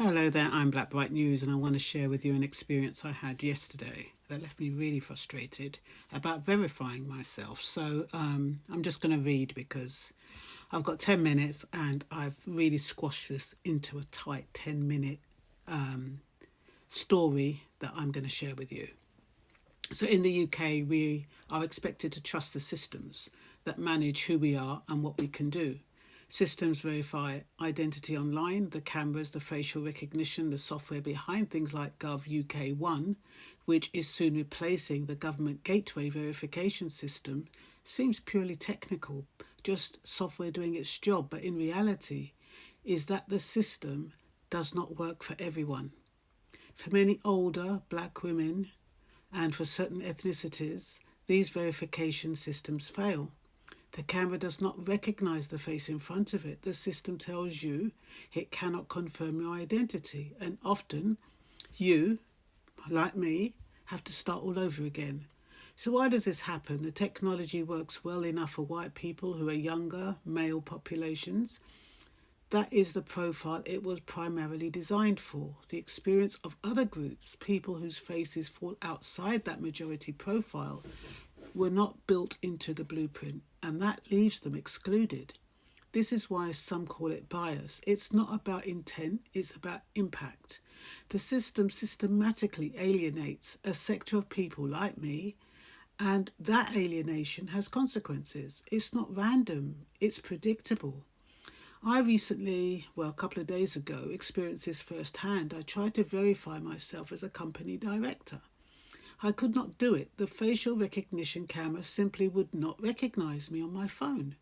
Hello there, I'm Black Bright News, and I want to share with you an experience I had yesterday that left me really frustrated about verifying myself. I'm just going to read because I've got 10 minutes and I've really squashed this into a tight 10-minute story that I'm going to share with you. So, in the UK, we are expected to trust the systems that manage who we are and what we can do. Systems verify identity online, the cameras, the facial recognition, the software behind things like Gov UK One, which is soon replacing the government gateway verification system, seems purely technical, just software doing its job, but in reality, is that the system does not work for everyone. For many older black women and for certain ethnicities, these verification systems fail. The camera does not recognize the face in front of it. The system tells you it cannot confirm your identity. And often you, like me, have to start all over again. So why does this happen? The technology works well enough for white people who are younger, male populations. That is the profile it was primarily designed for. The experience of other groups, people whose faces fall outside that majority profile, were not built into the blueprint, and that leaves them excluded. This is why some call it bias. It's not about intent, it's about impact. The system systematically alienates a sector of people like me, and that alienation has consequences. It's not random, it's predictable. I recently, a couple of days ago, experienced this firsthand. I tried to verify myself as a company director. I could not do it. The facial recognition camera simply would not recognize me on my phone.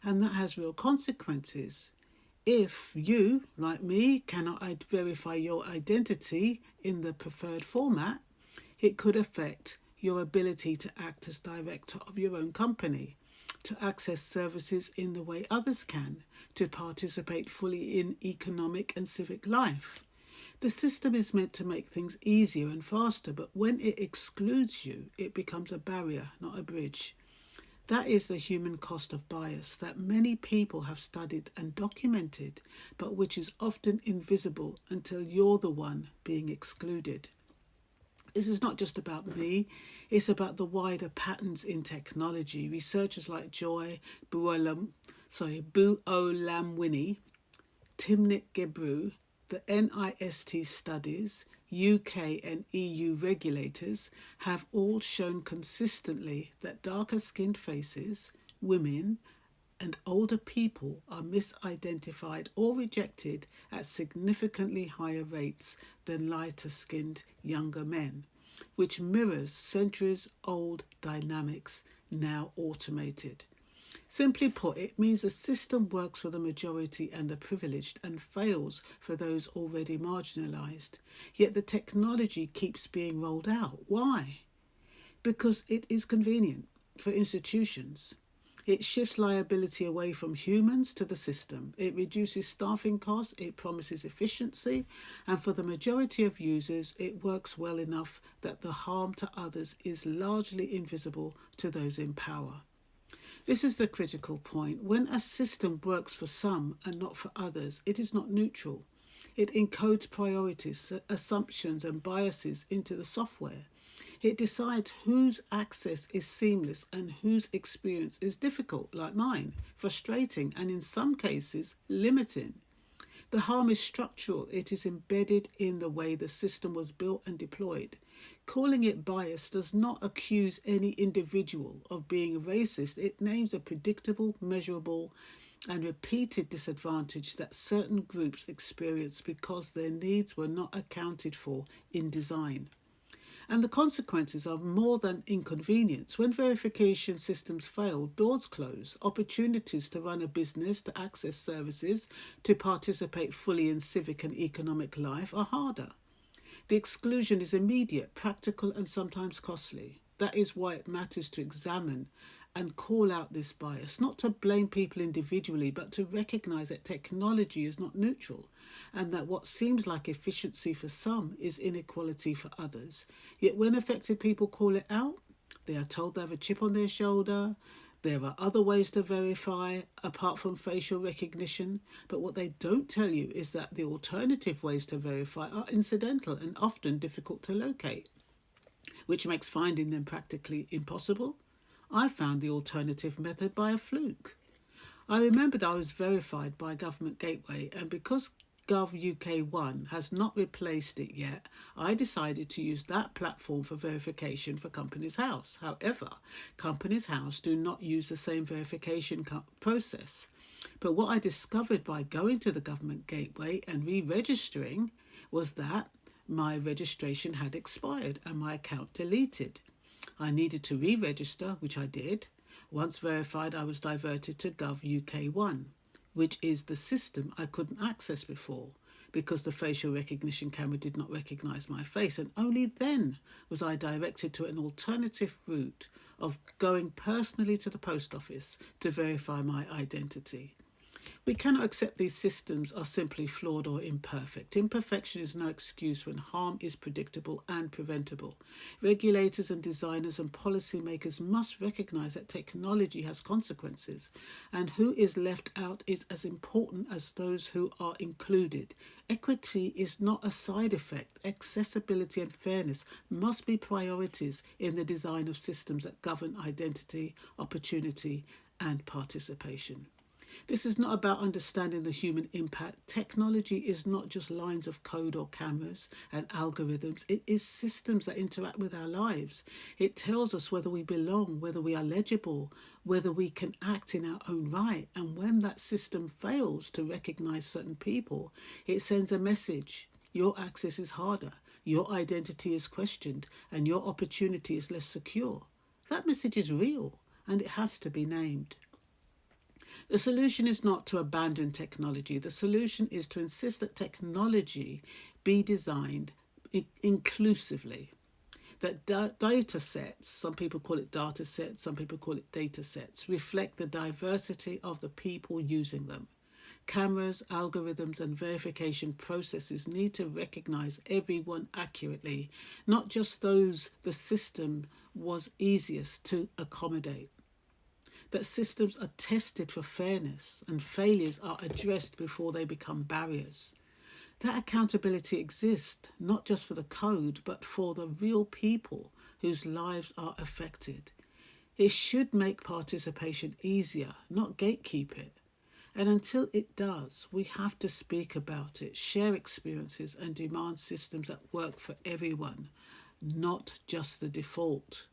And that has real consequences. If you, like me, cannot verify your identity in the preferred format, it could affect your ability to act as director of your own company, to access services in the way others can, to participate fully in economic and civic life. The system is meant to make things easier and faster, but when it excludes you, it becomes a barrier, not a bridge. That is the human cost of bias that many people have studied and documented, but which is often invisible until you're the one being excluded. This is not just about me, it's about the wider patterns in technology. Researchers like Joy Buolamwini, Timnit Gebru, the NIST studies, UK and EU regulators have all shown consistently that darker skinned faces, women, and older people are misidentified or rejected at significantly higher rates than lighter skinned younger men, which mirrors centuries old dynamics now automated. Simply put, it means the system works for the majority and the privileged and fails for those already marginalised. Yet the technology keeps being rolled out. Why? Because it is convenient for institutions. It shifts liability away from humans to the system. It reduces staffing costs, it promises efficiency, and for the majority of users, it works well enough that the harm to others is largely invisible to those in power. This is the critical point. When a system works for some and not for others, it is not neutral. It encodes priorities, assumptions, and biases into the software. It decides whose access is seamless and whose experience is difficult, like mine, frustrating, and in some cases, limiting. The harm is structural. It is embedded in the way the system was built and deployed. Calling it bias does not accuse any individual of being racist. It names a predictable, measurable, and repeated disadvantage that certain groups experience because their needs were not accounted for in design. And the consequences are more than inconvenience. When verification systems fail, doors close. Opportunities to run a business, to access services, to participate fully in civic and economic life are harder. The exclusion is immediate, practical, and sometimes costly. That is why it matters to examine and call out this bias, not to blame people individually, but to recognise that technology is not neutral and that what seems like efficiency for some is inequality for others. Yet when affected people call it out, they are told they have a chip on their shoulder, There are other ways to verify apart from facial recognition, but what they don't tell you is that the alternative ways to verify are incidental and often difficult to locate, which makes finding them practically impossible. I found the alternative method by a fluke. I remembered I was verified by Government Gateway, and because Gov UK 1 has not replaced it yet, I decided to use that platform for verification for Companies House. However, Companies House do not use the same verification process. But what I discovered by going to the Government Gateway and re-registering was that my registration had expired and my account deleted. I needed to re-register, which I did. Once verified, I was diverted to Gov UK 1, which is the system I couldn't access before because the facial recognition camera did not recognise my face. And only then was I directed to an alternative route of going personally to the post office to verify my identity. We cannot accept these systems are simply flawed or imperfect. Imperfection is no excuse when harm is predictable and preventable. Regulators and designers and policymakers must recognise that technology has consequences, and who is left out is as important as those who are included. Equity is not a side effect. Accessibility and fairness must be priorities in the design of systems that govern identity, opportunity, and participation. This is not about understanding the human impact. Technology is not just lines of code or cameras and algorithms. It is systems that interact with our lives. It tells us whether we belong, whether we are legible, whether we can act in our own right. And when that system fails to recognise certain people, it sends a message. Your access is harder, your identity is questioned, and your opportunity is less secure. That message is real, and it has to be named. The solution is not to abandon technology. The solution is to insist that technology be designed inclusively. That data sets, some people call it data sets, some people call it data sets, reflect the diversity of the people using them. Cameras, algorithms, and verification processes need to recognise everyone accurately, not just those the system was easiest to accommodate. That systems are tested for fairness and failures are addressed before they become barriers. That accountability exists not just for the code, but for the real people whose lives are affected. It should make participation easier, not gatekeep it. And until it does, we have to speak about it, share experiences, and demand systems that work for everyone, not just the default.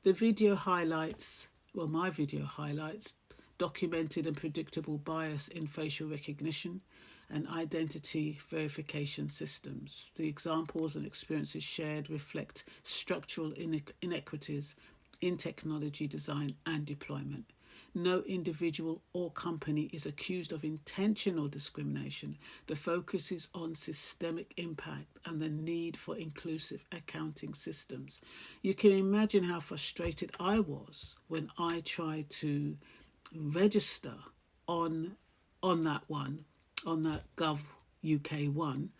The video highlights, my video highlights documented and predictable bias in facial recognition and identity verification systems. The examples and experiences shared reflect structural inequities in technology design and deployment. No individual or company is accused of intentional discrimination. The focus is on systemic impact and the need for inclusive accounting systems. You can imagine how frustrated I was when I tried to register on that Gov UK 1.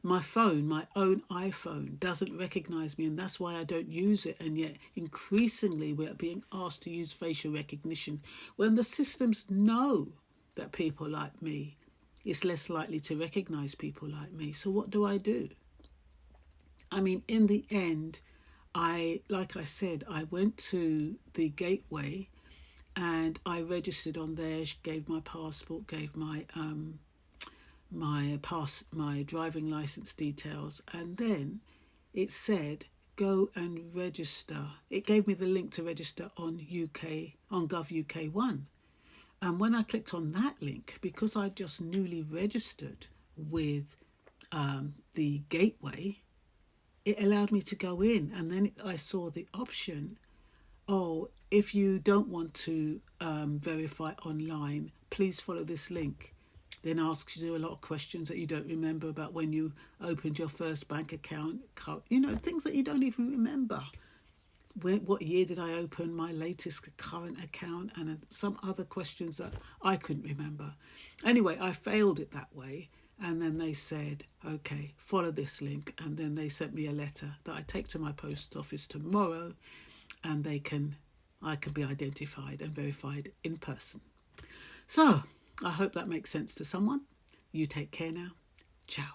My phone, my own iPhone, doesn't recognise me, and that's why I don't use it. And yet increasingly we're being asked to use facial recognition when the systems know that people like me is less likely to recognise people like me. So what do? I mean, in the end, like I said, I went to the gateway and I registered on there, gave my passport, gave my driving license details, and then it said go and register. It gave me the link to register on Gov UK 1. And when I clicked on that link, because I just newly registered with the gateway, it allowed me to go in, and then I saw the option, if you don't want to verify online, please follow this link. Then asks you a lot of questions that you don't remember about when you opened your first bank account, things that you don't even remember. What year did I open my latest current account, and some other questions that I couldn't remember. Anyway, I failed it that way, and then they said, okay, follow this link, and then they sent me a letter that I take to my post office tomorrow, and they can I can be identified and verified in person. So I hope that makes sense to someone. You take care now. Ciao.